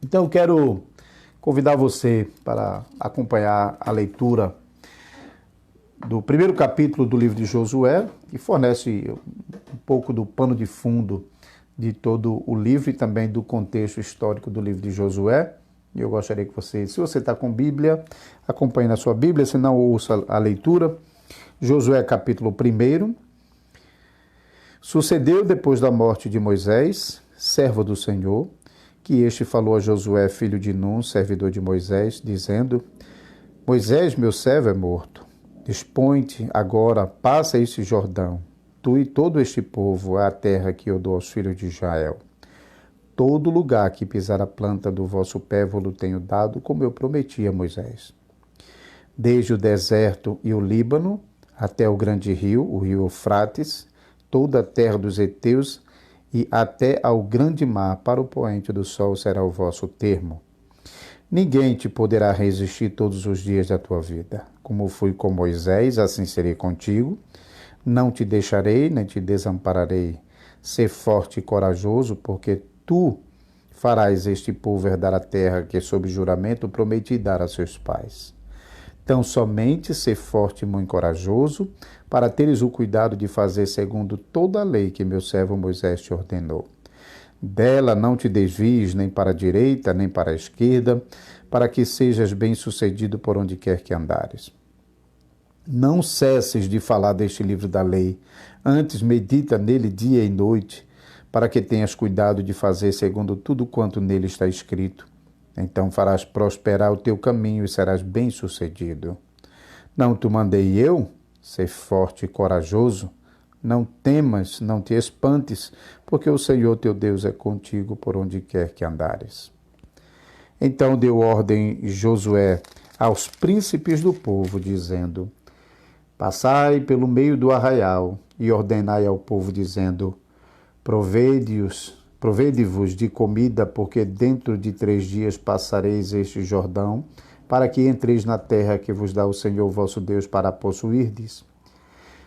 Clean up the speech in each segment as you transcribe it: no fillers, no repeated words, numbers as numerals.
Então eu quero convidar você para acompanhar a leitura do primeiro capítulo do livro de Josué, que fornece um pouco do pano de fundo de todo o livro e também do contexto histórico do livro de Josué. E eu gostaria que você, se você está com Bíblia, acompanhe na sua Bíblia, se não, ouça a leitura. Josué capítulo 1. Sucedeu depois da morte de Moisés, servo do Senhor, que este falou a Josué, filho de Nun, servidor de Moisés, dizendo: Moisés, meu servo, é morto. Dispõe-te agora, passa este Jordão, tu e todo este povo, à terra que eu dou aos filhos de Israel. Todo lugar que pisar a planta do vosso pé vos tenho dado, como eu prometi a Moisés. Desde o deserto e o Líbano, até o grande rio, o rio Eufrates, toda a terra dos heteus, e até ao grande mar, para o poente do sol será o vosso termo. Ninguém te poderá resistir todos os dias da tua vida. Como fui com Moisés, assim serei contigo. Não te deixarei, nem te desampararei. Ser forte e corajoso, porque tu farás este povo herdar a terra que, sob juramento, prometi dar a seus pais. Então, somente ser forte e muito corajoso, para teres o cuidado de fazer segundo toda a lei que meu servo Moisés te ordenou. Dela não te desvies nem para a direita, nem para a esquerda, para que sejas bem-sucedido por onde quer que andares. Não cesses de falar deste livro da lei, antes medita nele dia e noite, para que tenhas cuidado de fazer segundo tudo quanto nele está escrito. Então farás prosperar o teu caminho e serás bem-sucedido. Não te mandei eu? Ser forte e corajoso. Não temas, não te espantes, porque o Senhor teu Deus é contigo por onde quer que andares. Então deu ordem Josué aos príncipes do povo, dizendo: Passai pelo meio do arraial e ordenai ao povo, dizendo: Provede-vos de comida, porque dentro de 3 dias passareis este Jordão, para que entreis na terra que vos dá o Senhor vosso Deus para possuirdes.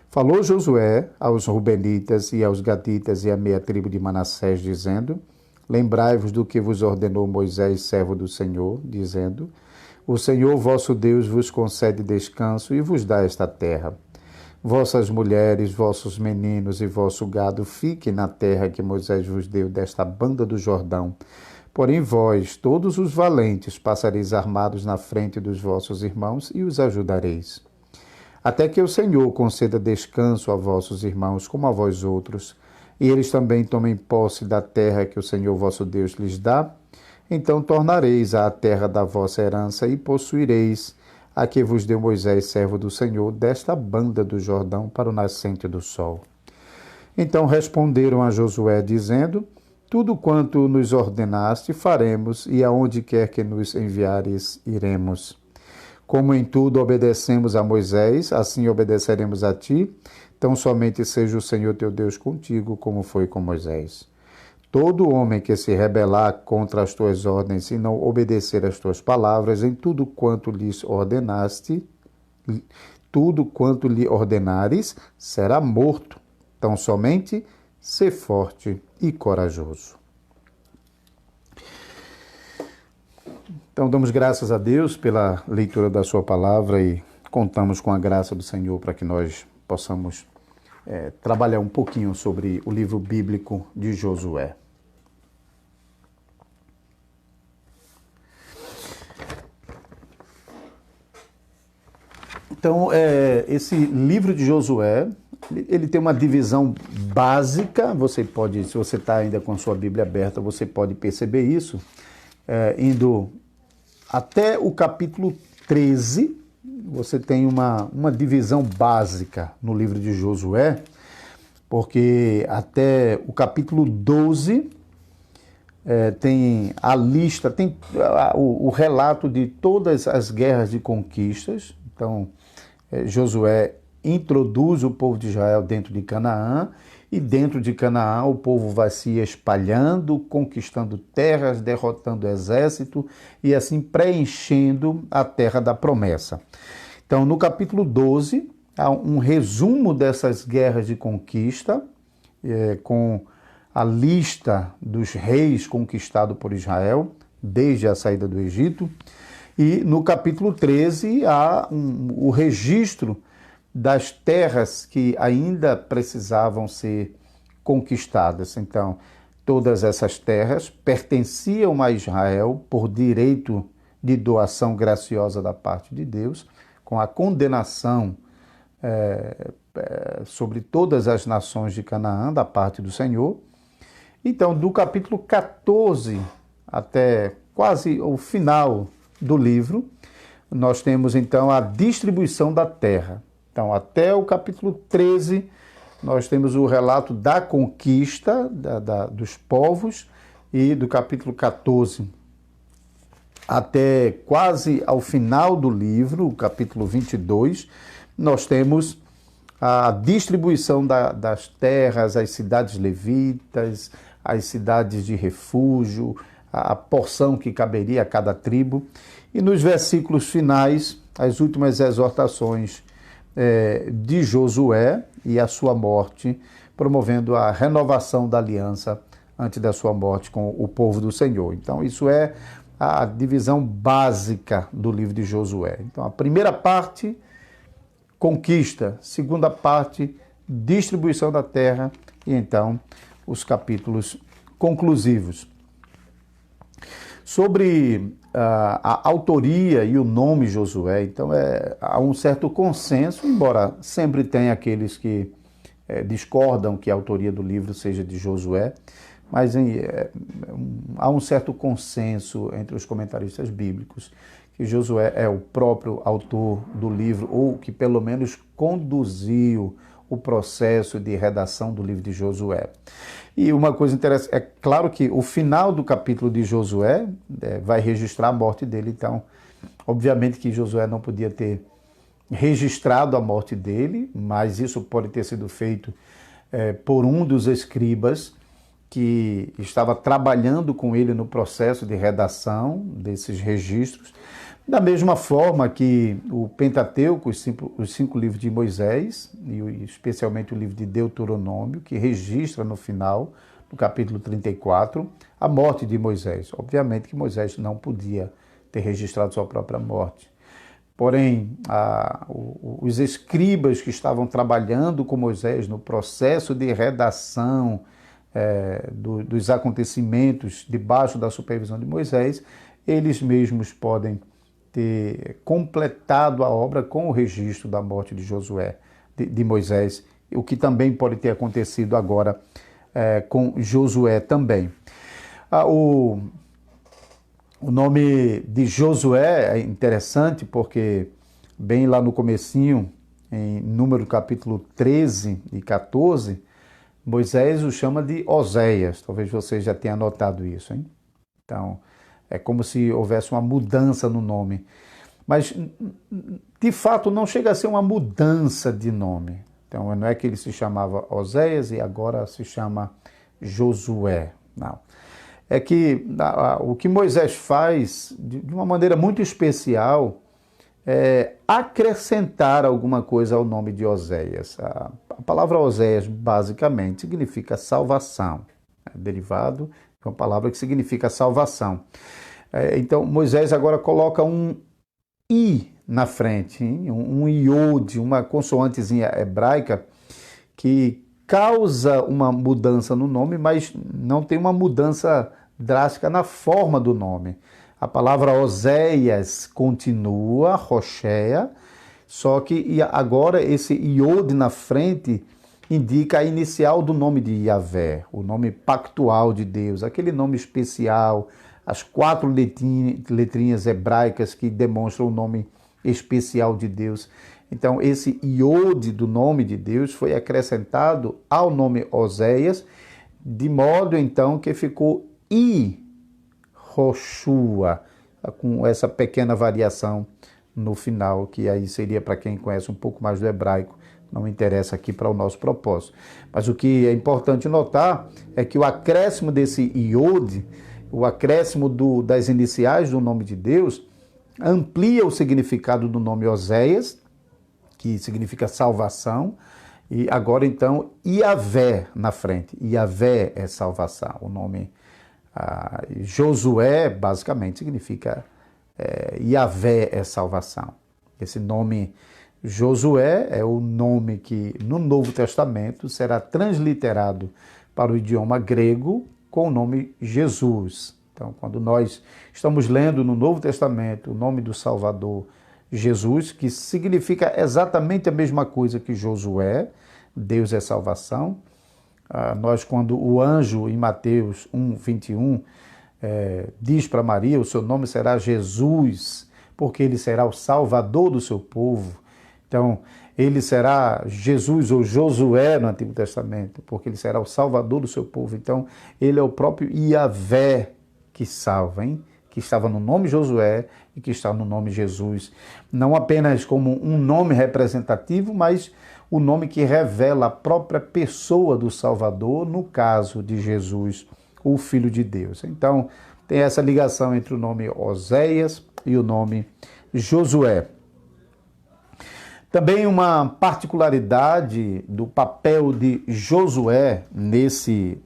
Falou Josué aos Rubenitas e aos Gaditas e à meia tribo de Manassés, dizendo: Lembrai-vos do que vos ordenou Moisés, servo do Senhor, dizendo: O Senhor vosso Deus vos concede descanso e vos dá esta terra. Vossas mulheres, vossos meninos e vosso gado fiquem na terra que Moisés vos deu desta banda do Jordão. Porém vós, todos os valentes, passareis armados na frente dos vossos irmãos e os ajudareis. Até que o Senhor conceda descanso a vossos irmãos como a vós outros, e eles também tomem posse da terra que o Senhor vosso Deus lhes dá, então tornareis à terra da vossa herança e possuireis a que vos deu Moisés, servo do Senhor, desta banda do Jordão para o nascente do sol. Então responderam a Josué, dizendo: Tudo quanto nos ordenaste faremos, e aonde quer que nos enviares, iremos. Como em tudo obedecemos a Moisés, assim obedeceremos a ti. Então somente seja o Senhor teu Deus contigo, como foi com Moisés. Todo homem que se rebelar contra as tuas ordens e não obedecer às tuas palavras, em tudo quanto lhes ordenaste, tudo quanto lhe ordenares, será morto. Então somente ser forte e corajoso. Então, damos graças a Deus pela leitura da sua palavra e contamos com a graça do Senhor para que nós possamos trabalhar um pouquinho sobre o livro bíblico de Josué. Então, esse livro de Josué, ele tem uma divisão básica. Você pode, se você está ainda com a sua Bíblia aberta, você pode perceber isso, indo até o capítulo 13, você tem uma divisão básica no livro de Josué, porque até o capítulo 12 tem a lista, tem o relato de todas as guerras de conquistas. Então, Josué introduz o povo de Israel dentro de Canaã, e dentro de Canaã o povo vai se espalhando, conquistando terras, derrotando exército e assim preenchendo a terra da promessa. Então, no capítulo 12, há um resumo dessas guerras de conquista, com a lista dos reis conquistados por Israel. desde a saída do Egito. E no capítulo 13 há o registro das terras que ainda precisavam ser conquistadas. Então, todas essas terras pertenciam a Israel por direito de doação graciosa da parte de Deus, com a condenação sobre todas as nações de Canaã da parte do Senhor. Então, do capítulo 14 até quase o final do livro, nós temos então a distribuição da terra. Então, até o capítulo 13, nós temos o relato da conquista dos povos, e do capítulo 14 até quase ao final do livro, o capítulo 22, nós temos a distribuição das terras, as cidades levitas, as cidades de refúgio, a porção que caberia a cada tribo. E nos versículos finais, as últimas exortações de Josué e a sua morte, promovendo a renovação da aliança antes da sua morte com o povo do Senhor. Então, isso é a divisão básica do livro de Josué. Então, a primeira parte, conquista. Segunda parte, distribuição da terra. E então, os capítulos conclusivos. Sobre a autoria e o nome Josué, então há um certo consenso, embora sempre tenha aqueles que discordam que a autoria do livro seja de Josué, mas há um certo consenso entre os comentaristas bíblicos que Josué é o próprio autor do livro, ou que pelo menos conduziu o processo de redação do livro de Josué. E uma coisa interessante, é claro que o final do capítulo de Josué vai registrar a morte dele, então, obviamente que Josué não podia ter registrado a morte dele, mas isso pode ter sido feito por um dos escribas que estava trabalhando com ele no processo de redação desses registros, da mesma forma que o Pentateuco, os 5 livros de Moisés, e especialmente o livro de Deuteronômio, que registra no final, no capítulo 34, a morte de Moisés. Obviamente que Moisés não podia ter registrado sua própria morte. Porém, os escribas que estavam trabalhando com Moisés no processo de redação dos acontecimentos debaixo da supervisão de Moisés, eles mesmos podem ter completado a obra com o registro da morte de Josué, de Moisés, o que também pode ter acontecido agora com Josué também. O nome de Josué é interessante porque, bem lá no comecinho, em Número capítulo 13 e 14, Moisés o chama de Oséias. Talvez você já tenha notado isso, hein? Então, é como se houvesse uma mudança no nome. Mas, de fato, não chega a ser uma mudança de nome. Então, não é que ele se chamava Oséias e agora se chama Josué. Não. É que o que Moisés faz, de uma maneira muito especial, é acrescentar alguma coisa ao nome de Oséias. A palavra Oséias, basicamente, significa salvação. É derivado de uma palavra que significa salvação. Então, Moisés agora coloca um I na frente, um iode, uma consoantezinha hebraica que causa uma mudança no nome, mas não tem uma mudança drástica na forma do nome. A palavra Oséias continua, Rocheia, só que agora esse iode na frente indica a inicial do nome de Yahvé, o nome pactual de Deus, aquele nome especial, as 4 letrinhas hebraicas que demonstram o nome especial de Deus. Então, esse iode do nome de Deus foi acrescentado ao nome Oséias, de modo, então, que ficou I-Roshua, com essa pequena variação no final, que aí seria para quem conhece um pouco mais do hebraico, não interessa aqui para o nosso propósito. Mas o que é importante notar é que o acréscimo desse iode, o acréscimo das iniciais do nome de Deus, amplia o significado do nome Oséias, que significa salvação, e agora então Yahvé na frente. Yahvé é salvação, o nome Josué, basicamente, significa Yahvé é salvação. Esse nome Josué é o nome que no Novo Testamento será transliterado para o idioma grego com o nome Jesus. Então, quando nós estamos lendo no Novo Testamento o nome do Salvador Jesus, que significa exatamente a mesma coisa que Josué, Deus é salvação. Nós, quando o anjo em Mateus 1:21 diz para Maria, o seu nome será Jesus, porque ele será o Salvador do seu povo. Então, ele será Jesus ou Josué no Antigo Testamento, porque ele será o Salvador do seu povo. Então, ele é o próprio Yahvé que salva, hein? Que estava no nome Josué e que está no nome Jesus. Não apenas como um nome representativo, mas o nome que revela a própria pessoa do Salvador, no caso de Jesus, o Filho de Deus. Então, tem essa ligação entre o nome Oséias e o nome Josué. Também uma particularidade do papel de Josué nesse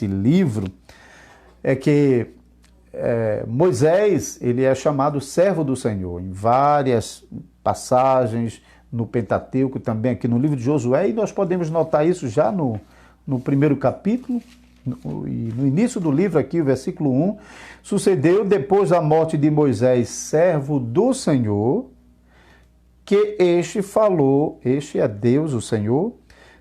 livro é que Moisés, ele é chamado servo do Senhor em várias passagens no Pentateuco, também aqui no livro de Josué, e nós podemos notar isso já no primeiro capítulo, e no início do livro aqui, o versículo 1, sucedeu depois da morte de Moisés, servo do Senhor, que este é Deus, o Senhor,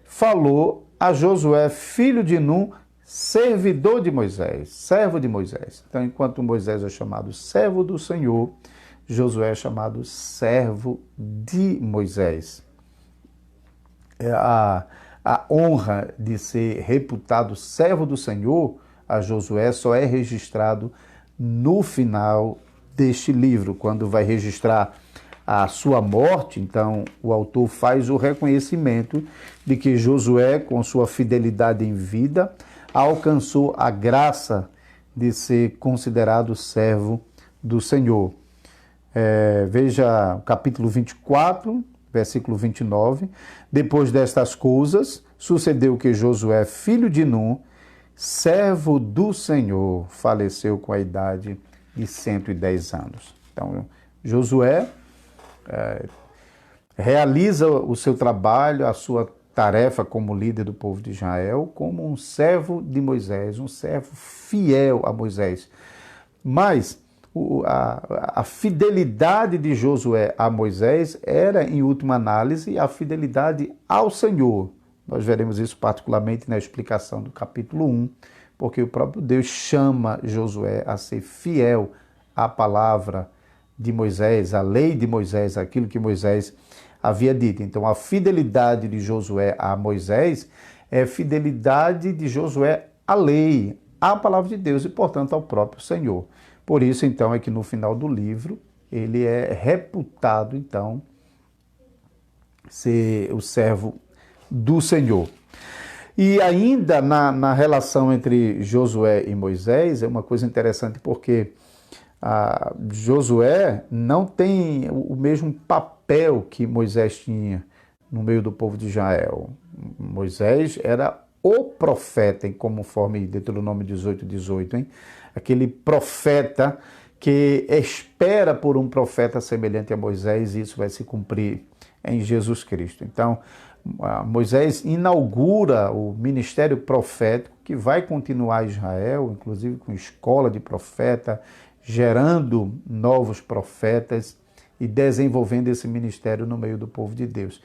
falou a Josué, filho de Num, servidor de Moisés, servo de Moisés. Então, enquanto Moisés é chamado servo do Senhor, Josué é chamado servo de Moisés. A honra de ser reputado servo do Senhor a Josué só é registrado no final deste livro, quando vai registrar a sua morte. Então, o autor faz o reconhecimento de que Josué, com sua fidelidade em vida, alcançou a graça de ser considerado servo do Senhor. Veja o capítulo 24, versículo 29. Depois destas coisas, sucedeu que Josué, filho de Num, servo do Senhor, faleceu com a idade de 110 anos. Então, Josué realiza o seu trabalho, a sua tarefa como líder do povo de Israel, como um servo de Moisés, um servo fiel a Moisés. Mas a fidelidade de Josué a Moisés era, em última análise, a fidelidade ao Senhor. Nós veremos isso particularmente na explicação do capítulo 1, porque o próprio Deus chama Josué a ser fiel à palavra de Moisés, à lei de Moisés, aquilo que Moisés havia dito. Então, a fidelidade de Josué a Moisés é fidelidade de Josué à lei, à palavra de Deus e, portanto, ao próprio Senhor. Por isso, então, é que no final do livro ele é reputado, então, ser o servo do Senhor. E ainda na relação entre Josué e Moisés, é uma coisa interessante porque Josué não tem o mesmo papel que Moisés tinha no meio do povo de Israel. Moisés era o profeta, conforme Deuteronômio 18:18, hein? Aquele profeta que espera por um profeta semelhante a Moisés, e isso vai se cumprir em Jesus Cristo. Então, Moisés inaugura o ministério profético que vai continuar em Israel, inclusive com escola de profeta, gerando novos profetas e desenvolvendo esse ministério no meio do povo de Deus,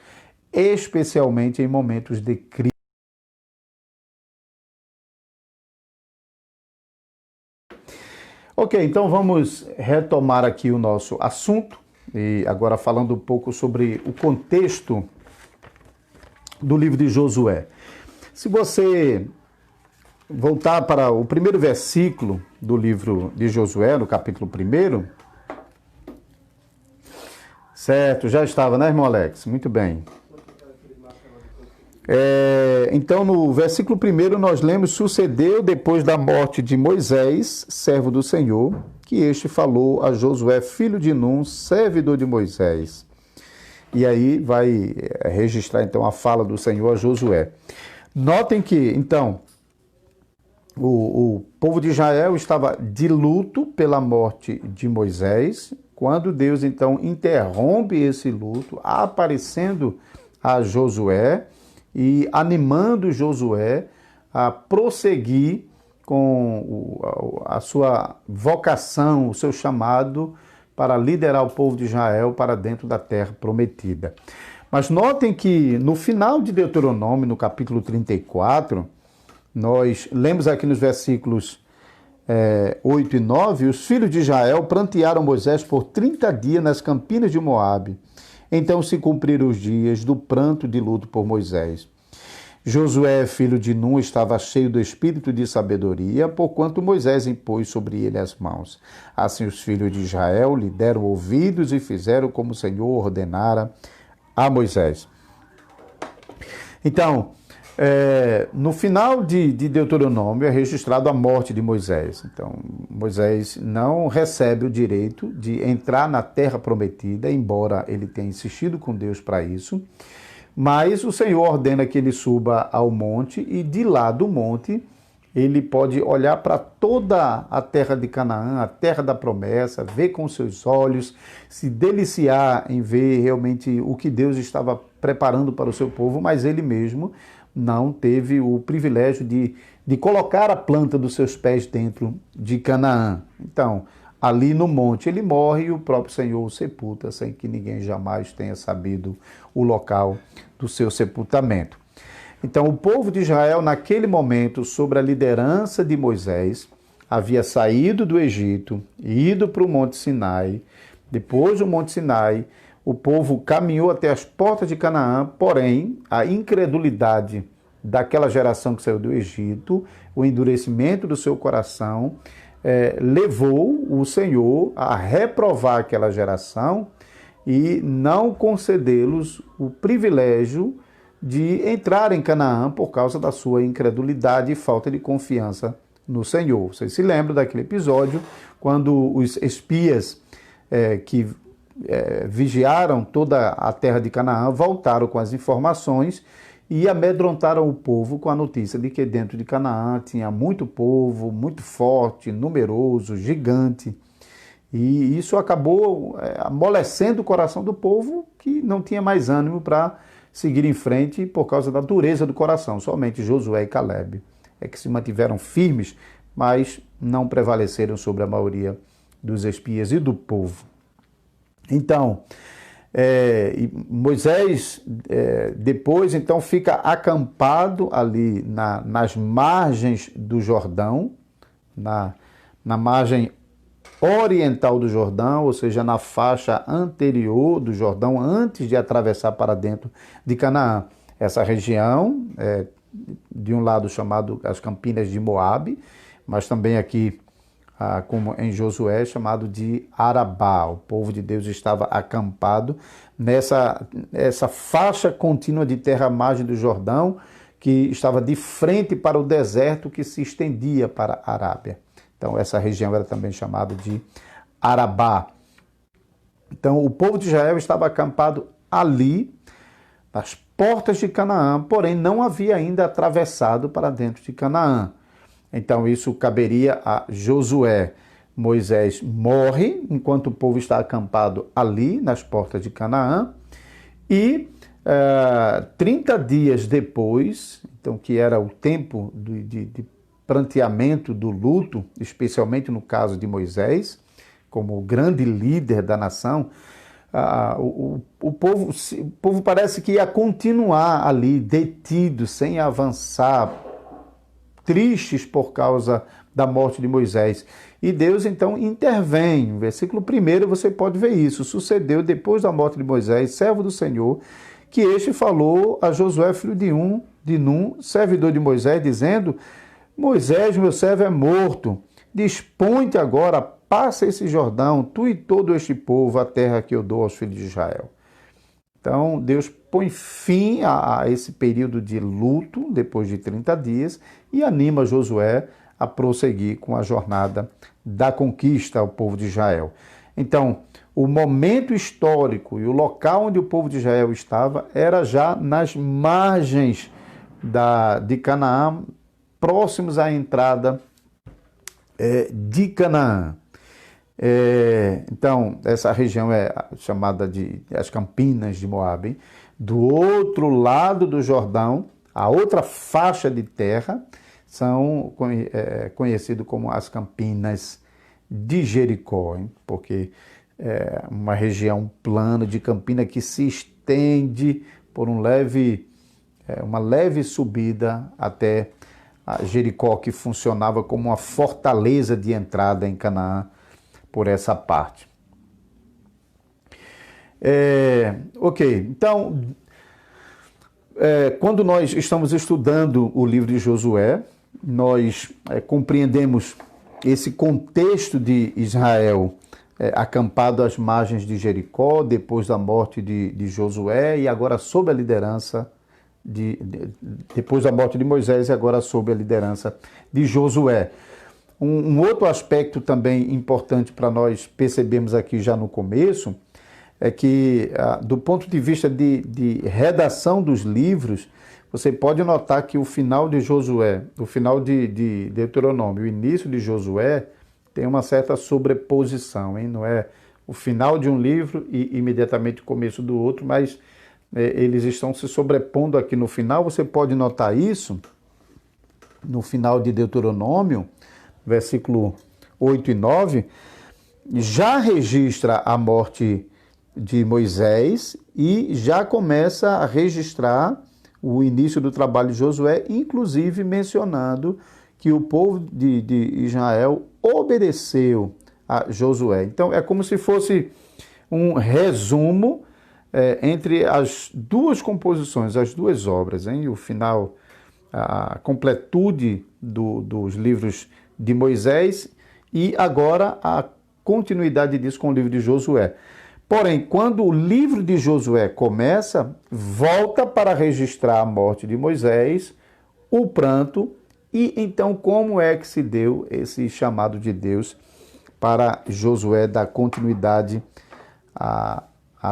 especialmente em momentos de crise. Ok, então vamos retomar aqui o nosso assunto, e agora falando um pouco sobre o contexto do livro de Josué. Se você voltar para o primeiro versículo do livro de Josué, no capítulo 1, certo, já estava, né, irmão Alex? Muito bem. Então, no versículo 1, nós lemos: sucedeu depois da morte de Moisés, servo do Senhor, que este falou a Josué, filho de Num, servidor de Moisés. E aí vai registrar, então, a fala do Senhor a Josué. Notem que, então, O povo de Israel estava de luto pela morte de Moisés, quando Deus então interrompe esse luto, aparecendo a Josué e animando Josué a prosseguir com a sua vocação, o seu chamado para liderar o povo de Israel para dentro da terra prometida. Mas notem que no final de Deuteronômio, no capítulo 34, nós lemos aqui nos versículos 8 e 9, os filhos de Israel prantearam Moisés por 30 dias nas campinas de Moabe. Então se cumpriram os dias do pranto de luto por Moisés. Josué, filho de Nun, estava cheio do espírito de sabedoria, porquanto Moisés impôs sobre ele as mãos. Assim os filhos de Israel lhe deram ouvidos e fizeram como o Senhor ordenara a Moisés. Então, no final de Deuteronômio é registrado a morte de Moisés. Então, Moisés não recebe o direito de entrar na terra prometida, embora ele tenha insistido com Deus para isso. Mas o Senhor ordena que ele suba ao monte e de lá do monte ele pode olhar para toda a terra de Canaã, a terra da promessa, ver com seus olhos, se deliciar em ver realmente o que Deus estava preparando para o seu povo, mas ele mesmo não teve o privilégio de colocar a planta dos seus pés dentro de Canaã. Então, ali no monte ele morre e o próprio Senhor o sepulta, sem que ninguém jamais tenha sabido o local do seu sepultamento. Então, o povo de Israel, naquele momento, sob a liderança de Moisés, havia saído do Egito, ido para o Monte Sinai. Depois do Monte Sinai, o povo caminhou até as portas de Canaã, porém, a incredulidade daquela geração que saiu do Egito, o endurecimento do seu coração, levou o Senhor a reprovar aquela geração e não concedê-los o privilégio de entrar em Canaã por causa da sua incredulidade e falta de confiança no Senhor. Vocês se lembram daquele episódio quando os espias que vigiaram toda a terra de Canaã voltaram com as informações e amedrontaram o povo com a notícia de que dentro de Canaã tinha muito povo, muito forte, numeroso, gigante. E isso acabou amolecendo o coração do povo, que não tinha mais ânimo para seguir em frente por causa da dureza do coração. Somente Josué e Calebe é que se mantiveram firmes, mas não prevaleceram sobre a maioria dos espias e do povo. Então, Moisés depois então fica acampado ali nas margens do Jordão, na margem oriental do Jordão, ou seja, na faixa anterior do Jordão, antes de atravessar para dentro de Canaã. Essa região, de um lado chamado as Campinas de Moabe, mas também aqui, como em Josué, chamado de Arabá. O povo de Deus estava acampado nessa faixa contínua de terra à margem do Jordão, que estava de frente para o deserto que se estendia para a Arábia. Então, essa região era também chamada de Arabá. Então, o povo de Israel estava acampado ali, nas portas de Canaã, porém não havia ainda atravessado para dentro de Canaã. Então, isso caberia a Josué. Moisés morre enquanto o povo está acampado ali, nas portas de Canaã, e 30 dias depois, então, que era o tempo de pranteamento do luto, especialmente no caso de Moisés, como o grande líder da nação, o povo parece que ia continuar ali detido, sem avançar, tristes por causa da morte de Moisés. E Deus então intervém. No versículo 1 você pode ver isso. Sucedeu depois da morte de Moisés, servo do Senhor, que este falou a Josué, filho de Nun, servidor de Moisés, dizendo: Moisés, meu servo, é morto. Dispõe-te agora, passa esse Jordão, tu e todo este povo, a terra que eu dou aos filhos de Israel. Então, Deus põe fim a esse período de luto, depois de 30 dias, e anima Josué a prosseguir com a jornada da conquista ao povo de Israel. Então, o momento histórico e o local onde o povo de Israel estava era já nas margens de Canaã, próximos à entrada de Canaã. Então, essa região é chamada de as Campinas de Moabe. Do outro lado do Jordão, a outra faixa de terra, são conhecido como as Campinas de Jericó, hein? Porque é uma região plana de campina que se estende por uma leve subida até a Jericó, que funcionava como uma fortaleza de entrada em Canaã por essa parte. Ok, então, quando nós estamos estudando o livro de Josué, nós compreendemos esse contexto de Israel acampado às margens de Jericó, depois da morte de Josué, e agora sob a liderança depois da morte de Moisés e agora sob a liderança de Josué. Um outro aspecto também importante para nós percebermos aqui já no começo é que, do ponto de vista de redação dos livros, você pode notar que o final de Josué, o final de Deuteronômio, o início de Josué, tem uma certa sobreposição, hein? Não é o final de um livro e imediatamente o começo do outro, mas eles estão se sobrepondo aqui no final. Você pode notar isso no final de Deuteronômio, versículo 8 e 9, já registra a morte de Moisés e já começa a registrar o início do trabalho de Josué, inclusive mencionando que o povo de Israel obedeceu a Josué. Então, é como se fosse um resumo entre as duas composições, as duas obras, hein? O final, a completude dos livros de Moisés e agora a continuidade disso com o livro de Josué. Porém, quando o livro de Josué começa, volta para registrar a morte de Moisés, o pranto, e então como é que se deu esse chamado de Deus para Josué dar continuidade à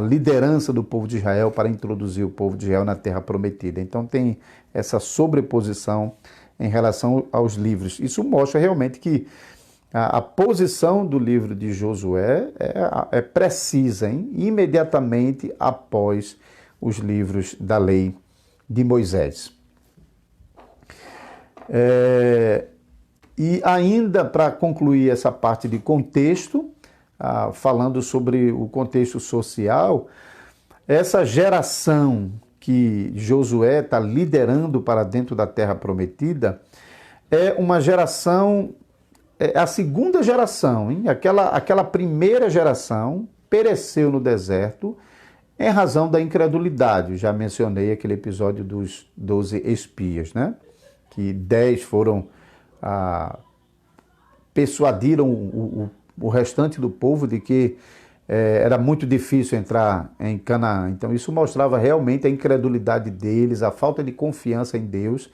liderança do povo de Israel para introduzir o povo de Israel na terra prometida. Então tem essa sobreposição em relação aos livros. Isso mostra realmente que a posição do livro de Josué é precisa, hein? Imediatamente após os livros da lei de Moisés. E ainda para concluir essa parte de contexto, falando sobre o contexto social, essa geração que Josué está liderando para dentro da terra prometida é uma geração, a segunda geração, hein? Aquela primeira geração pereceu no deserto em razão da incredulidade. Já mencionei aquele episódio dos 12 espias, né? Que 10 persuadiram o restante do povo de que era muito difícil entrar em Canaã. Então isso mostrava realmente a incredulidade deles, a falta de confiança em Deus,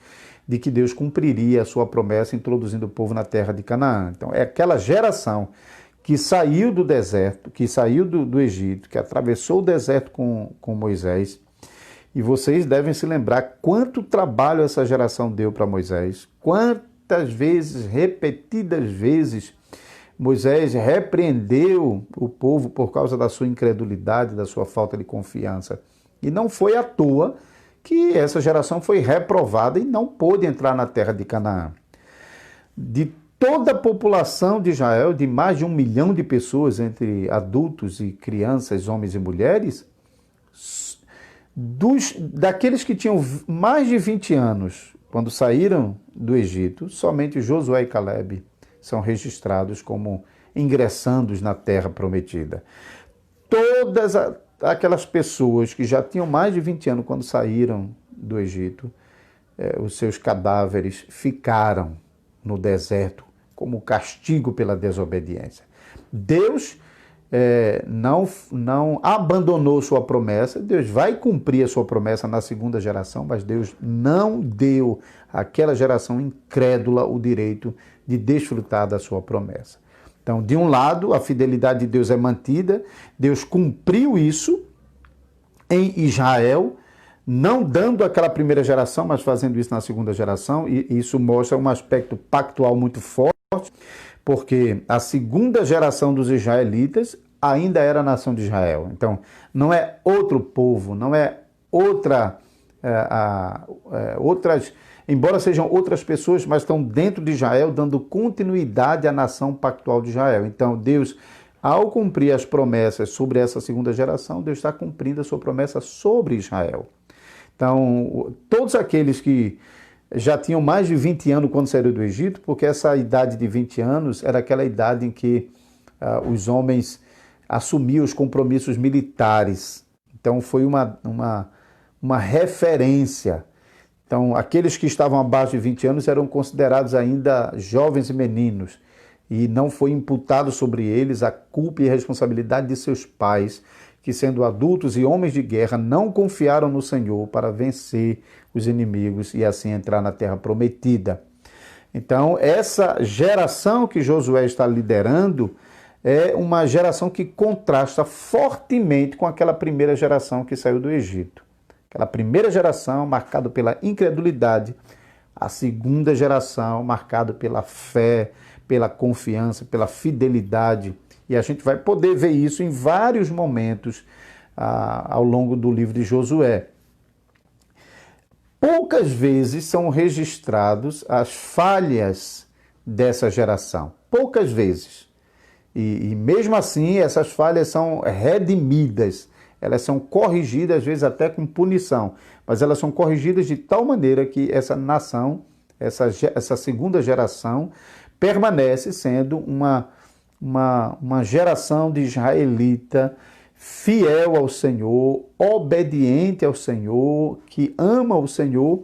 de que Deus cumpriria a sua promessa introduzindo o povo na terra de Canaã. Então é aquela geração que saiu do deserto, que saiu do Egito, que atravessou o deserto com Moisés. E vocês devem se lembrar quanto trabalho essa geração deu para Moisés, quantas vezes, repetidas vezes, Moisés repreendeu o povo por causa da sua incredulidade, da sua falta de confiança. E não foi à toa que essa geração foi reprovada e não pôde entrar na terra de Canaã. De toda a população de Israel, de mais de 1 milhão de pessoas, entre adultos e crianças, homens e mulheres, daqueles que tinham mais de 20 anos, quando saíram do Egito, somente Josué e Calebe são registrados como ingressandos na terra prometida. Todas aquelas pessoas que já tinham mais de 20 anos quando saíram do Egito, os seus cadáveres ficaram no deserto como castigo pela desobediência. Deus não abandonou sua promessa. Deus vai cumprir a sua promessa na segunda geração, mas Deus não deu àquela geração incrédula o direito de desfrutar da sua promessa. Então, de um lado, a fidelidade de Deus é mantida, Deus cumpriu isso em Israel, não dando aquela primeira geração, mas fazendo isso na segunda geração, e isso mostra um aspecto pactual muito forte, porque a segunda geração dos israelitas ainda era a nação de Israel. Então, não é outro povo, não é outras, embora sejam outras pessoas, mas estão dentro de Israel, dando continuidade à nação pactual de Israel. Então, Deus, ao cumprir as promessas sobre essa segunda geração, Deus está cumprindo a sua promessa sobre Israel. Então, todos aqueles que já tinham mais de 20 anos quando saíram do Egito, porque essa idade de 20 anos era aquela idade em que os homens assumiam os compromissos militares. Então, foi uma referência. Então, aqueles que estavam abaixo de 20 anos eram considerados ainda jovens e meninos, e não foi imputado sobre eles a culpa e a responsabilidade de seus pais, que, sendo adultos e homens de guerra, não confiaram no Senhor para vencer os inimigos e assim entrar na terra prometida. Então, essa geração que Josué está liderando é uma geração que contrasta fortemente com aquela primeira geração que saiu do Egito. Aquela primeira geração marcada pela incredulidade, a segunda geração marcada pela fé, pela confiança, pela fidelidade. E a gente vai poder ver isso em vários momentos ao longo do livro de Josué. Poucas vezes são registrados as falhas dessa geração. Poucas vezes. E mesmo assim, essas falhas são redimidas. Elas são corrigidas, às vezes até com punição. Mas elas são corrigidas de tal maneira que essa nação, essa segunda geração, permanece sendo uma geração de israelita fiel ao Senhor, obediente ao Senhor, que ama o Senhor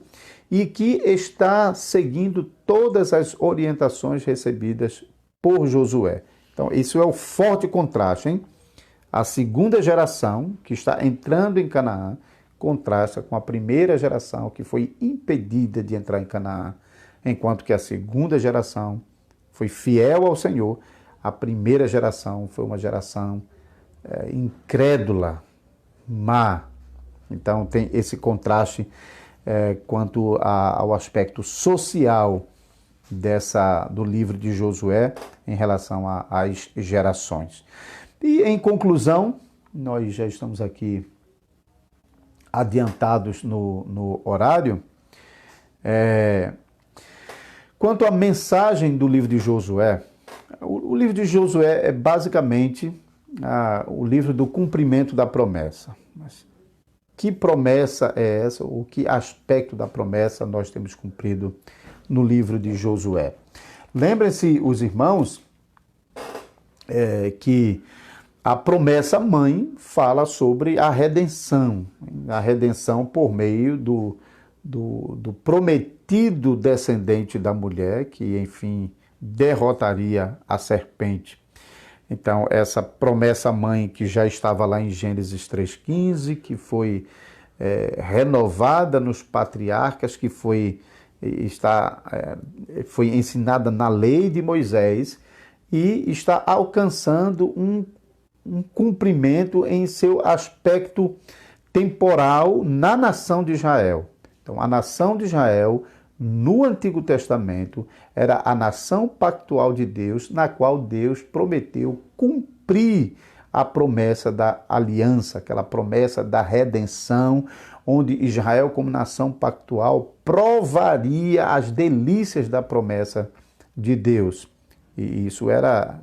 e que está seguindo todas as orientações recebidas por Josué. Então, isso é o forte contraste, hein? A segunda geração, que está entrando em Canaã, contrasta com a primeira geração, que foi impedida de entrar em Canaã, enquanto que a segunda geração foi fiel ao Senhor. A primeira geração foi uma geração incrédula, má. Então tem esse contraste quanto ao aspecto social do livro de Josué em relação às gerações. E em conclusão, nós já estamos aqui adiantados no horário. Quanto à mensagem do livro de Josué, o livro de Josué é basicamente o livro do cumprimento da promessa. Mas que promessa é essa? Ou que aspecto da promessa nós temos cumprido no livro de Josué? Lembrem-se, os irmãos, que a promessa mãe fala sobre a redenção por meio do prometido descendente da mulher, que, enfim, derrotaria a serpente. Então, essa promessa mãe que já estava lá em Gênesis 3,15, que foi renovada nos patriarcas, que foi ensinada na lei de Moisés e está alcançando um cumprimento em seu aspecto temporal na nação de Israel. Então, a nação de Israel, no Antigo Testamento, era a nação pactual de Deus, na qual Deus prometeu cumprir a promessa da aliança, aquela promessa da redenção, onde Israel, como nação pactual, provaria as delícias da promessa de Deus. E isso era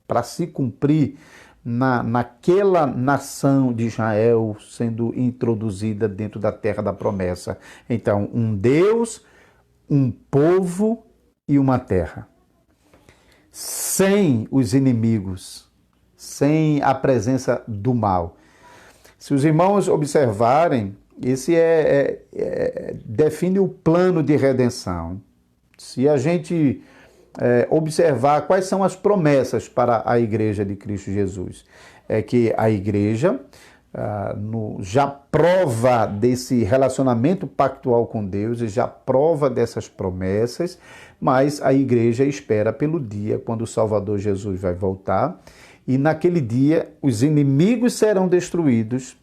para se cumprir naquela nação de Israel sendo introduzida dentro da terra da promessa. Então, um Deus, um povo e uma terra. Sem os inimigos, sem a presença do mal. Se os irmãos observarem, esse define o plano de redenção. Se a gente observar quais são as promessas para a igreja de Cristo Jesus, é que a igreja já prova desse relacionamento pactual com Deus e já prova dessas promessas, mas a igreja espera pelo dia quando o Salvador Jesus vai voltar e naquele dia os inimigos serão destruídos,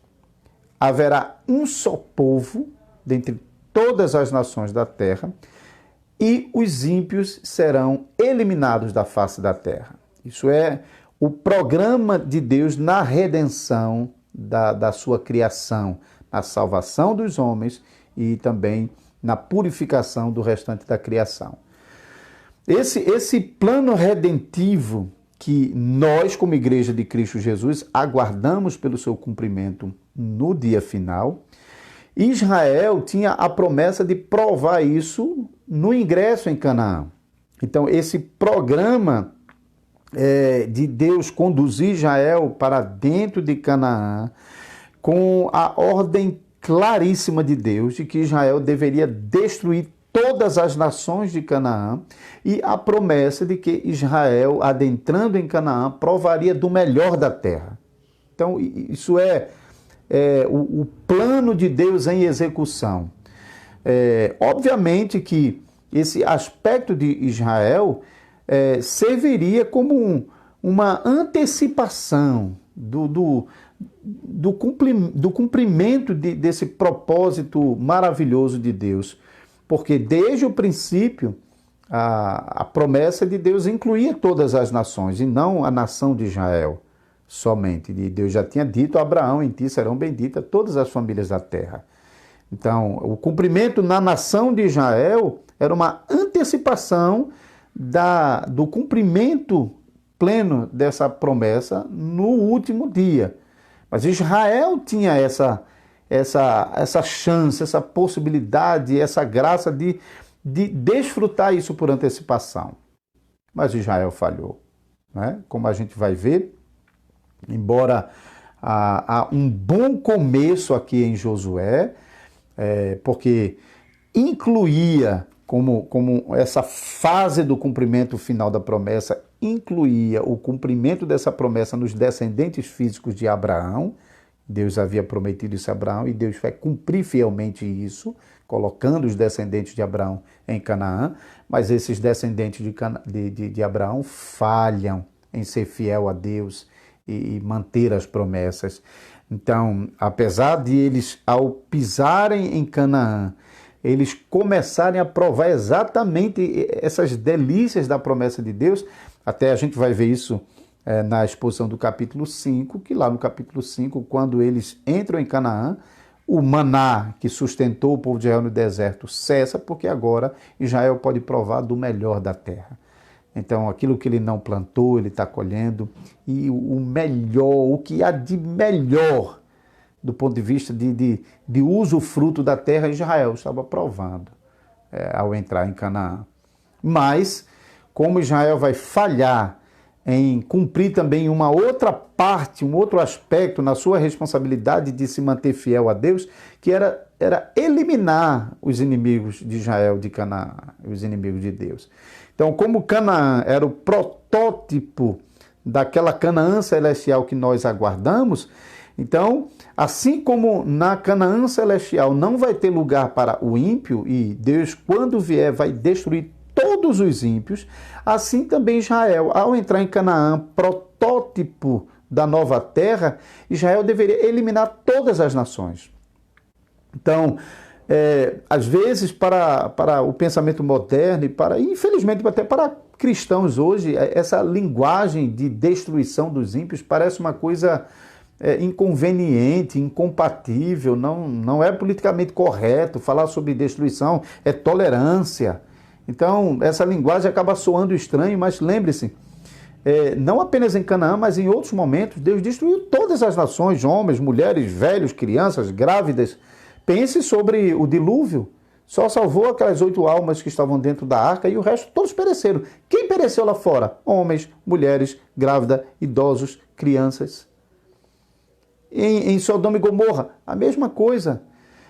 haverá um só povo dentre todas as nações da terra, e os ímpios serão eliminados da face da terra. Isso é o programa de Deus na redenção da sua criação, na salvação dos homens e também na purificação do restante da criação. Esse plano redentivo que nós, como Igreja de Cristo Jesus, aguardamos pelo seu cumprimento no dia final, Israel tinha a promessa de provar isso no ingresso em Canaã. Então, esse programa de Deus conduzir Israel para dentro de Canaã, com a ordem claríssima de Deus de que Israel deveria destruir todas as nações de Canaã, e a promessa de que Israel, adentrando em Canaã, provaria do melhor da terra. Então, isso é o plano de Deus em execução. Obviamente que esse aspecto de Israel serviria como uma antecipação do cumprimento desse propósito maravilhoso de Deus, porque desde o princípio a promessa de Deus incluía todas as nações e não a nação de Israel somente. E Deus já tinha dito a Abraão: em ti serão benditas todas as famílias da terra. Então, o cumprimento na nação de Israel era uma antecipação do cumprimento pleno dessa promessa no último dia. Mas Israel tinha essa chance, essa possibilidade, essa graça de desfrutar isso por antecipação. Mas Israel falhou, né? Como a gente vai ver, embora há um bom começo aqui em Josué, porque incluía, como essa fase do cumprimento final da promessa, incluía o cumprimento dessa promessa nos descendentes físicos de Abraão. Deus havia prometido isso a Abraão e Deus vai cumprir fielmente isso, colocando os descendentes de Abraão em Canaã, mas esses descendentes de Abraão falham em ser fiel a Deus e manter as promessas. Então, apesar de eles, ao pisarem em Canaã, eles começarem a provar exatamente essas delícias da promessa de Deus, até a gente vai ver isso na exposição do capítulo 5, que lá no capítulo 5, quando eles entram em Canaã, o maná que sustentou o povo de Israel no deserto cessa, porque agora Israel pode provar do melhor da terra. Então, aquilo que ele não plantou, ele está colhendo, e o melhor, o que há de melhor do ponto de vista de usufruto da terra, Israel estava provando ao entrar em Canaã. Mas, como Israel vai falhar em cumprir também uma outra parte, um outro aspecto na sua responsabilidade de se manter fiel a Deus, que era eliminar os inimigos de Israel de Canaã, os inimigos de Deus. Então, como Canaã era o protótipo daquela Canaã celestial que nós aguardamos, então, assim como na Canaã celestial não vai ter lugar para o ímpio, e Deus, quando vier, vai destruir todos os ímpios, assim também Israel, ao entrar em Canaã, protótipo da nova terra, Israel deveria eliminar todas as nações. Então, às vezes, para o pensamento moderno e infelizmente até para cristãos hoje, essa linguagem de destruição dos ímpios parece uma coisa inconveniente, incompatível, não é politicamente correto. Falar sobre destruição é tolerância. Então, essa linguagem acaba soando estranho, mas lembre-se, não apenas em Canaã, mas em outros momentos, Deus destruiu todas as nações, homens, mulheres, velhos, crianças, grávidas. Pense sobre o dilúvio. Só salvou aquelas 8 almas que estavam dentro da arca e o resto todos pereceram. Quem pereceu lá fora? Homens, mulheres, grávidas, idosos, crianças. Em Sodoma e Gomorra, a mesma coisa.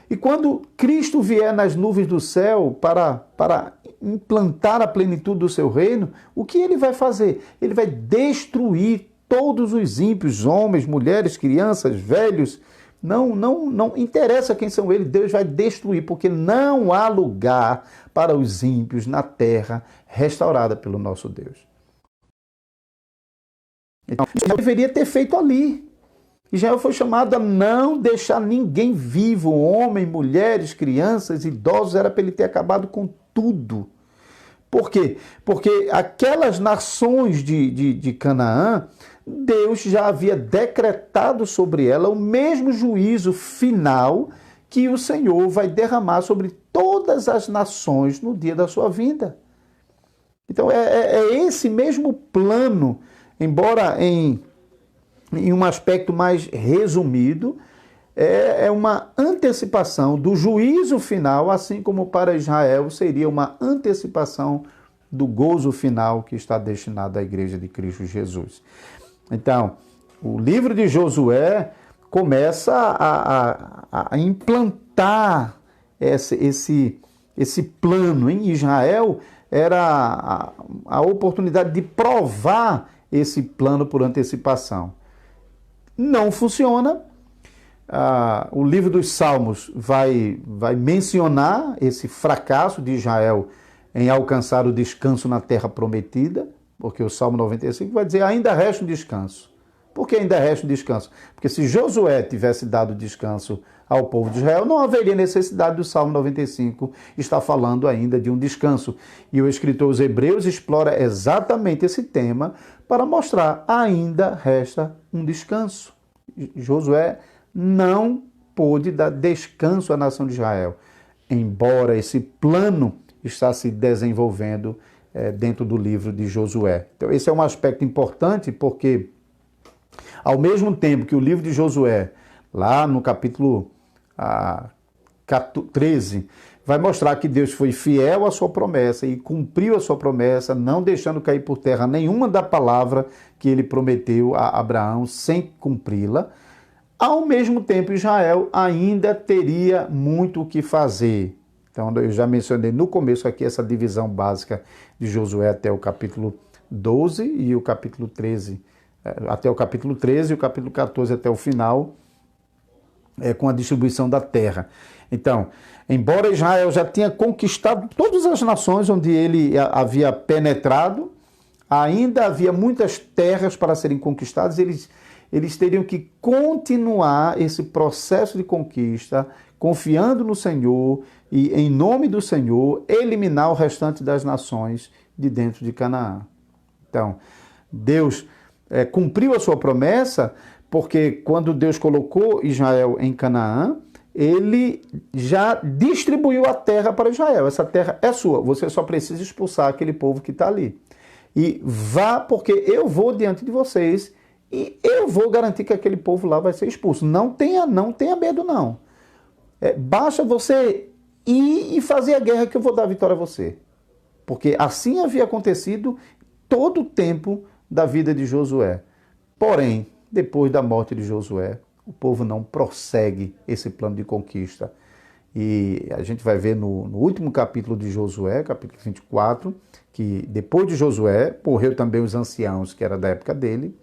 E quando Cristo vier nas nuvens do céu para implantar a plenitude do seu reino, o que ele vai fazer? Ele vai destruir todos os ímpios, homens, mulheres, crianças, velhos. Não interessa quem são eles, Deus vai destruir, porque não há lugar para os ímpios na terra restaurada pelo nosso Deus. Então, isso deveria ter feito ali. Israel foi chamado a não deixar ninguém vivo, homem, mulheres, crianças, idosos, era para ele ter acabado com tudo. Por quê? Porque aquelas nações de Canaã, Deus já havia decretado sobre ela o mesmo juízo final que o Senhor vai derramar sobre todas as nações no dia da sua vinda. Então é esse mesmo plano, embora em um aspecto mais resumido, é uma antecipação do juízo final, assim como para Israel seria uma antecipação do gozo final que está destinado à Igreja de Cristo Jesus. Então, o livro de Josué começa a implantar esse plano em Israel. Era a oportunidade de provar esse plano por antecipação. Não funciona. O livro dos Salmos vai mencionar esse fracasso de Israel em alcançar o descanso na terra prometida, porque o Salmo 95 vai dizer, ainda resta um descanso. Por que ainda resta um descanso? Porque se Josué tivesse dado descanso ao povo de Israel, não haveria necessidade do Salmo 95 estar falando ainda de um descanso. E o escritor aos Hebreus explora exatamente esse tema para mostrar, ainda resta um descanso. Josué não pôde dar descanso à nação de Israel, embora esse plano está se desenvolvendo dentro do livro de Josué. Então, esse é um aspecto importante, porque ao mesmo tempo que o livro de Josué, lá no capítulo 13, vai mostrar que Deus foi fiel à sua promessa e cumpriu a sua promessa, não deixando cair por terra nenhuma da palavra que ele prometeu a Abraão sem cumpri-la. Ao mesmo tempo, Israel ainda teria muito o que fazer. Então, eu já mencionei no começo aqui essa divisão básica de Josué até o capítulo 12 e o capítulo 13, até o capítulo 13 e o capítulo 14 até o final, com a distribuição da terra. Então, embora Israel já tinha conquistado todas as nações onde ele havia penetrado, ainda havia muitas terras para serem conquistadas. Eles teriam que continuar esse processo de conquista, confiando no Senhor e, em nome do Senhor, eliminar o restante das nações de dentro de Canaã. Então, Deus cumpriu a sua promessa, porque quando Deus colocou Israel em Canaã, ele já distribuiu a terra para Israel. Essa terra é sua, você só precisa expulsar aquele povo que está ali. E vá, porque eu vou diante de vocês e eu vou garantir que aquele povo lá vai ser expulso. Não tenha medo, não. Basta você ir e fazer a guerra que eu vou dar a vitória a você. Porque assim havia acontecido todo o tempo da vida de Josué. Porém, depois da morte de Josué, o povo não prossegue esse plano de conquista. E a gente vai ver no último capítulo de Josué, capítulo 24, que depois de Josué, morreu também os anciãos, que era da época dele,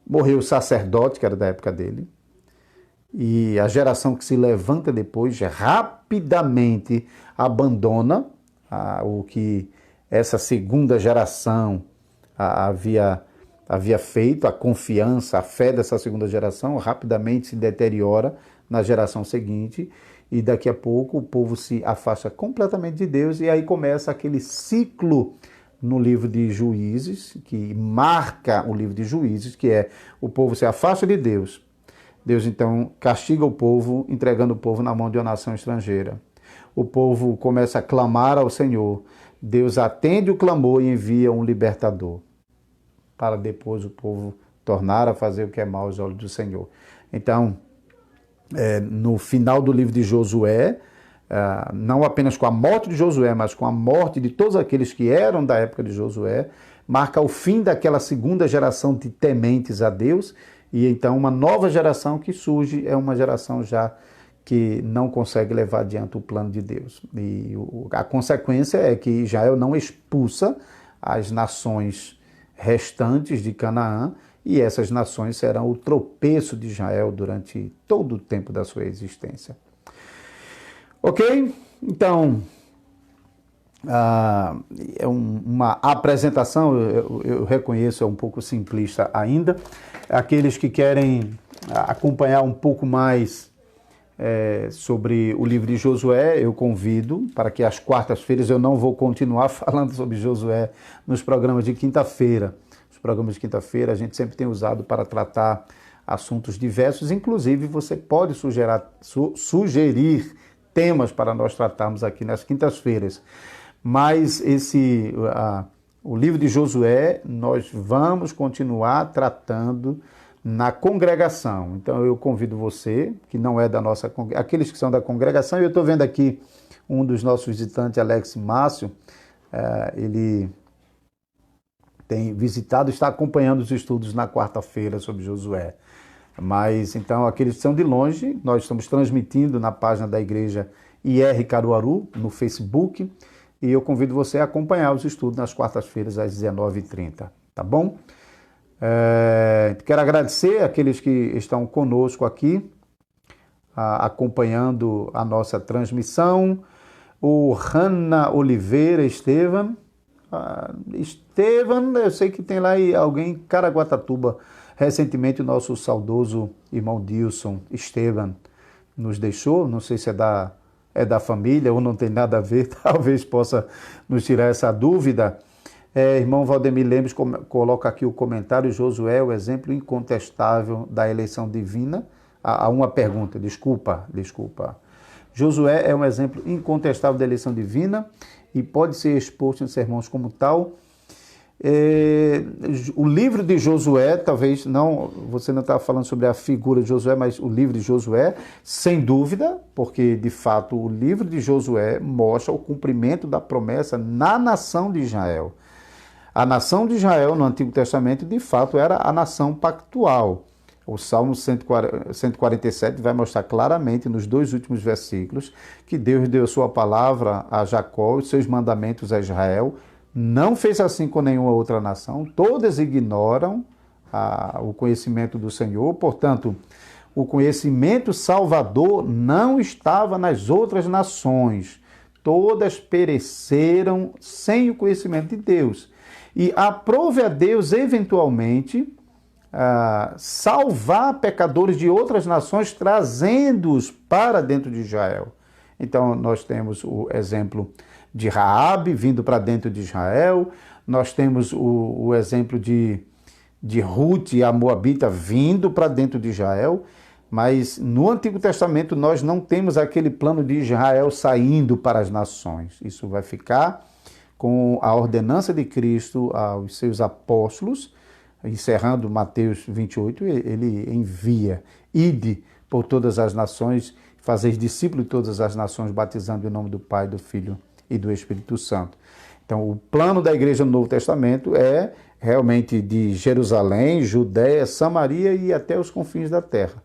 morreu o sacerdote, que era da época dele, e a geração que se levanta depois rapidamente abandona o que essa segunda geração havia feito, a confiança, a fé dessa segunda geração rapidamente se deteriora na geração seguinte, e daqui a pouco o povo se afasta completamente de Deus, e aí começa aquele ciclo no livro de Juízes, que marca o livro de Juízes, que é o povo se afasta de Deus. Deus então castiga o povo, entregando o povo na mão de uma nação estrangeira. O povo começa a clamar ao Senhor. Deus atende o clamor e envia um libertador, para depois o povo tornar a fazer o que é mal aos olhos do Senhor. Então, no final do livro de Josué, não apenas com a morte de Josué, mas com a morte de todos aqueles que eram da época de Josué, marca o fim daquela segunda geração de tementes a Deus, e então uma nova geração que surge é uma geração já que não consegue levar adiante o plano de Deus. E a consequência é que Israel não expulsa as nações restantes de Canaã, e essas nações serão o tropeço de Israel durante todo o tempo da sua existência. Ok? Então, é uma apresentação, eu reconheço, é um pouco simplista ainda. Aqueles que querem acompanhar um pouco mais sobre o livro de Josué, eu convido para que às quartas-feiras, eu não vou continuar falando sobre Josué nos programas de quinta-feira. Os programas de quinta-feira a gente sempre tem usado para tratar assuntos diversos, inclusive você pode sugerir temas para nós tratarmos aqui nas quintas-feiras. Mas o livro de Josué nós vamos continuar tratando na congregação. Então eu convido você, que não é da nossa congregação, aqueles que são da congregação, eu estou vendo aqui um dos nossos visitantes, Alex Márcio, ele tem visitado, está acompanhando os estudos na quarta-feira sobre Josué. Mas então aqueles que são de longe, nós estamos transmitindo na página da igreja IR Caruaru, no Facebook, e eu convido você a acompanhar os estudos nas quartas-feiras às 19h30, tá bom? Quero agradecer àqueles que estão conosco aqui, acompanhando a nossa transmissão. O Hanna Oliveira Estevam, eu sei que tem lá alguém em Caraguatatuba. Recentemente o nosso saudoso irmão Dilson Estevam nos deixou, não sei se é da família ou não tem nada a ver, talvez possa nos tirar essa dúvida. Irmão Valdemir Lemos coloca aqui o comentário: Josué é o exemplo incontestável da eleição divina. Há uma pergunta, desculpa. Josué é um exemplo incontestável da eleição divina e pode ser exposto em sermões como tal. O livro de Josué, talvez não, você não está falando sobre a figura de Josué, mas o livro de Josué, sem dúvida, porque de fato o livro de Josué mostra o cumprimento da promessa na nação de Israel. A nação de Israel no Antigo Testamento, de fato, era a nação pactual. O Salmo 147 vai mostrar claramente nos 2 últimos versículos que Deus deu sua palavra a Jacó, os seus mandamentos a Israel. Não fez assim com nenhuma outra nação. Todas ignoram o conhecimento do Senhor. Portanto, o conhecimento salvador não estava nas outras nações. Todas pereceram sem o conhecimento de Deus. E aprove a Deus, eventualmente, salvar pecadores de outras nações, trazendo-os para dentro de Israel. Então, nós temos o exemplo de Raabe vindo para dentro de Israel, nós temos o exemplo de Ruth e a Moabita vindo para dentro de Israel, mas no Antigo Testamento nós não temos aquele plano de Israel saindo para as nações. Isso vai ficar com a ordenança de Cristo aos seus apóstolos, encerrando Mateus 28, ele envia: ide por todas as nações, fazeis discípulos de todas as nações, batizando em nome do Pai, do Filho e do Espírito Santo. Então, o plano da igreja no Novo Testamento é realmente de Jerusalém, Judéia, Samaria e até os confins da terra.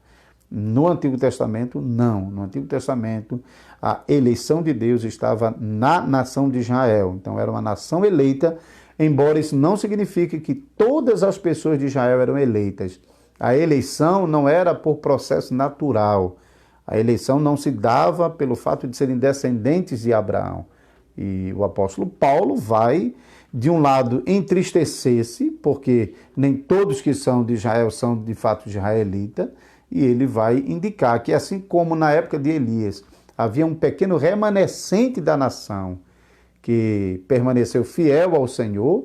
No Antigo Testamento, não. No Antigo Testamento, a eleição de Deus estava na nação de Israel. Então, era uma nação eleita, embora isso não signifique que todas as pessoas de Israel eram eleitas. A eleição não era por processo natural. A eleição não se dava pelo fato de serem descendentes de Abraão. E o apóstolo Paulo vai, de um lado, entristecer-se, porque nem todos que são de Israel são de fato israelitas, e ele vai indicar que, assim como na época de Elias, havia um pequeno remanescente da nação que permaneceu fiel ao Senhor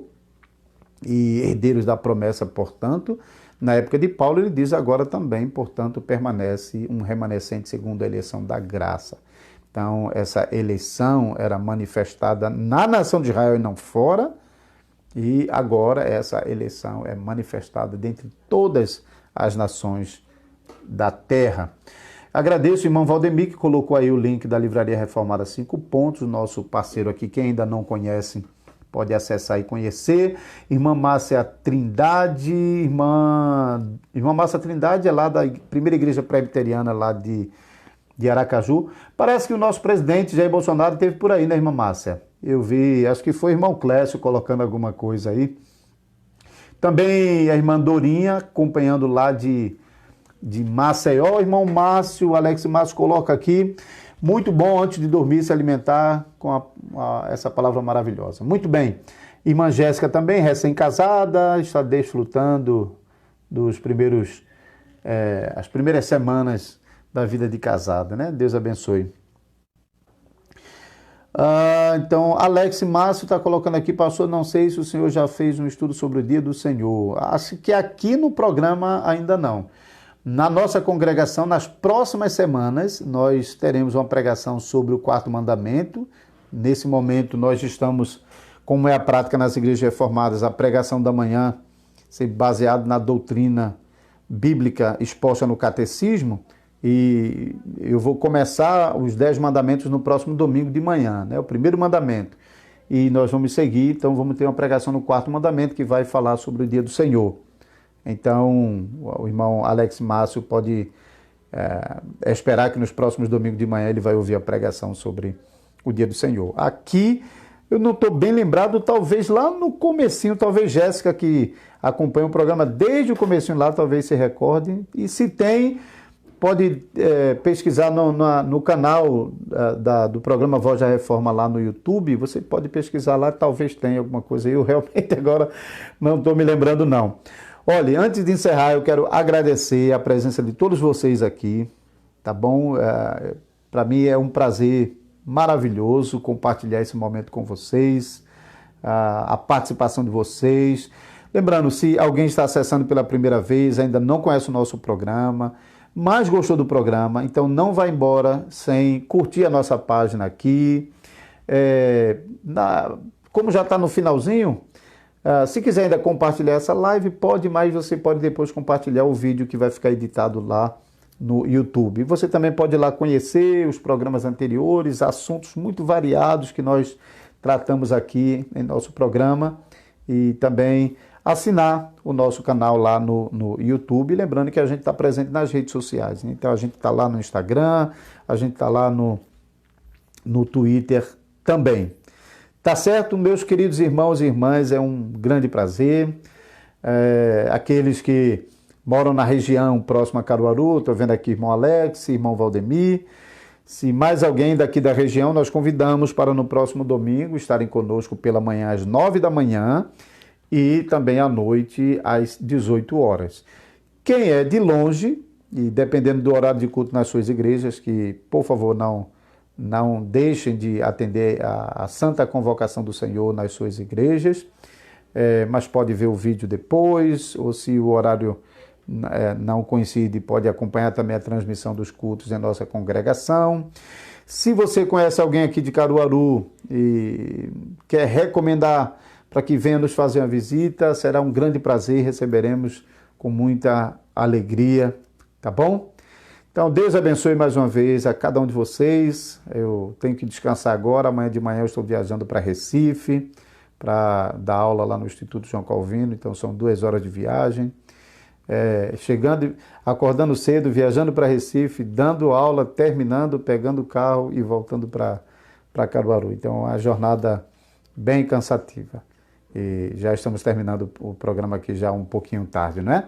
e herdeiros da promessa, portanto, na época de Paulo ele diz agora também, portanto, permanece um remanescente segundo a eleição da graça. Então, essa eleição era manifestada na nação de Israel e não fora, e agora essa eleição é manifestada dentre todas as nações da terra. Agradeço o irmão Valdemir, que colocou aí o link da Livraria Reformada 5 Pontos, nosso parceiro aqui, quem ainda não conhece, pode acessar e conhecer. Irmã Márcia Trindade, irmã Márcia Trindade é lá da Primeira Igreja Presbiteriana lá de Aracaju. Parece que o nosso presidente Jair Bolsonaro esteve por aí, né, irmã Márcia? Eu vi, acho que foi o irmão Clécio colocando alguma coisa aí. Também a irmã Dorinha, acompanhando lá de Maceió. Irmão Márcio, Alex Márcio coloca aqui: Muito bom antes de dormir se alimentar com essa palavra maravilhosa. Muito bem. Irmã Jéssica também, recém-casada, está desfrutando dos as primeiras semanas da vida de casada, né? Deus abençoe. Então, Alex Márcio está colocando aqui, pastor, não sei se o senhor já fez um estudo sobre o dia do Senhor. Acho que aqui no programa ainda não. Na nossa congregação, nas próximas semanas, nós teremos uma pregação sobre o quarto mandamento. Nesse momento, nós estamos, como é a prática nas igrejas reformadas, a pregação da manhã, ser baseado na doutrina bíblica exposta no catecismo. E eu vou começar os 10 mandamentos no próximo domingo de manhã, né? O primeiro mandamento. E nós vamos seguir, então vamos ter uma pregação no quarto mandamento que vai falar sobre o dia do Senhor. Então, o irmão Alex Márcio pode esperar que nos próximos domingos de manhã ele vai ouvir a pregação sobre o dia do Senhor. Aqui, eu não estou bem lembrado, talvez lá no comecinho, talvez Jéssica, que acompanha o programa desde o comecinho lá, talvez se recorde. E se tem, pode pesquisar no canal do programa Voz da Reforma lá no YouTube, você pode pesquisar lá, talvez tenha alguma coisa aí. Eu realmente agora não estou me lembrando não. Olha, antes de encerrar, eu quero agradecer a presença de todos vocês aqui, tá bom? Para mim é um prazer maravilhoso compartilhar esse momento com vocês, a participação de vocês. Lembrando, se alguém está acessando pela primeira vez, ainda não conhece o nosso programa, mas gostou do programa, então não vá embora sem curtir a nossa página aqui. Como já está no finalzinho, se quiser ainda compartilhar essa live, pode, mas você pode depois compartilhar o vídeo que vai ficar editado lá no YouTube. Você também pode ir lá conhecer os programas anteriores, assuntos muito variados que nós tratamos aqui em nosso programa e também assinar o nosso canal lá no YouTube. Lembrando que a gente está presente nas redes sociais. Então a gente está lá no Instagram, a gente está lá no Twitter também. Tá certo, meus queridos irmãos e irmãs, é um grande prazer. Aqueles que moram na região próxima a Caruaru, estou vendo aqui irmão Alex, irmão Valdemir. Se mais alguém daqui da região, nós convidamos para no próximo domingo estarem conosco pela manhã às 9 da manhã e também à noite às 18 horas. Quem é de longe, e dependendo do horário de culto nas suas igrejas, que por favor não deixem de atender a santa convocação do Senhor nas suas igrejas, mas pode ver o vídeo depois, ou se o horário não coincide, pode acompanhar também a transmissão dos cultos em nossa congregação. Se você conhece alguém aqui de Caruaru e quer recomendar para que venha nos fazer uma visita, será um grande prazer, receberemos com muita alegria, tá bom? Então, Deus abençoe mais uma vez a cada um de vocês. Eu tenho que descansar agora. Amanhã de manhã eu estou viajando para Recife, para dar aula lá no Instituto João Calvino. Então, são 2 horas de viagem. Chegando, acordando cedo, viajando para Recife, dando aula, terminando, pegando o carro e voltando para Caruaru. Então, é uma jornada bem cansativa. E já estamos terminando o programa aqui já um pouquinho tarde, não é?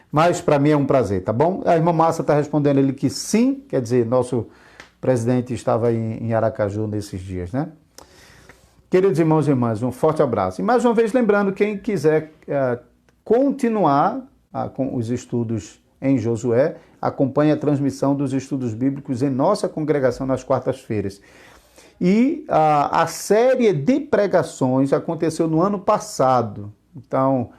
Mas para mim é um prazer, tá bom? A irmã Márcia está respondendo ele que sim, quer dizer, nosso presidente estava em Aracaju nesses dias, né? Queridos irmãos e irmãs, um forte abraço. E mais uma vez lembrando, quem quiser continuar com os estudos em Josué, acompanhe a transmissão dos estudos bíblicos em nossa congregação nas quartas-feiras. E a série de pregações aconteceu no ano passado. Então,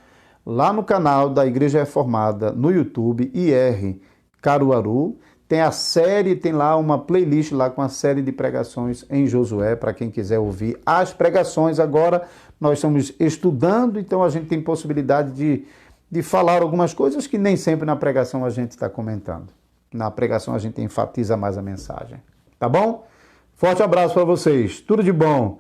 lá no canal da Igreja Reformada, no YouTube, IR Caruaru, tem a série, tem lá uma playlist lá com a série de pregações em Josué, para quem quiser ouvir as pregações. Agora nós estamos estudando, então a gente tem possibilidade de falar algumas coisas que nem sempre na pregação a gente está comentando. Na pregação a gente enfatiza mais a mensagem. Tá bom? Forte abraço para vocês. Tudo de bom.